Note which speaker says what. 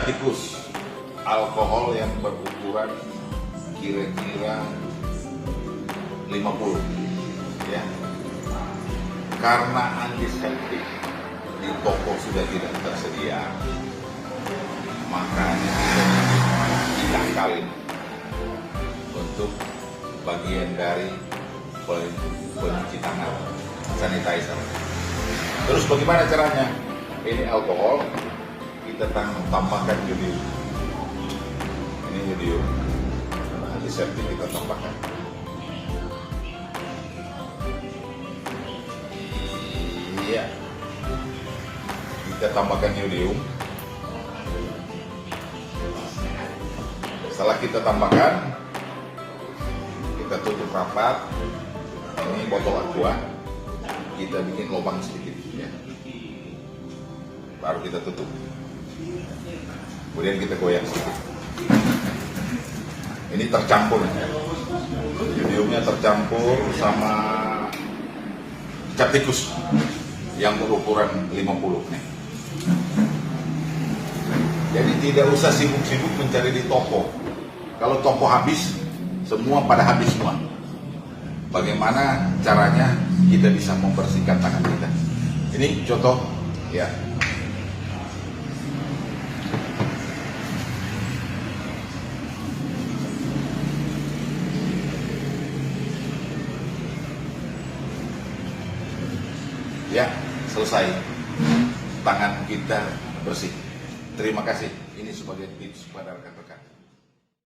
Speaker 1: cap tikus, alkohol yang berukuran kira-kira 50 ya. Karena antiseptik di toko sudah tidak tersedia, makanya diakalin untuk bagian dari pencuci tangan, sanitizer. Terus bagaimana caranya? Ini alkohol, kita tambahkan jodium. Ini jodium, antiseptik kita tambahkan. Iya, kita tambahkan jodium. Setelah kita tambahkan, kita tutup rapat. Ini botol aqua, kita bikin lubang sedikit ya. Baru kita tutup. Kemudian kita goyang sedikit. Ini tercampur ya. Jodiumnya tercampur sama cap tikus yang berukuran 50 nih. Jadi tidak usah sibuk-sibuk mencari di toko. Kalau toko habis, semua pada habis semua. Bagaimana caranya kita bisa membersihkan tangan kita? Ini contoh ya. Ya, selesai. Tangan kita bersih. Terima kasih. Ini sebagai tips pada rekan-rekan.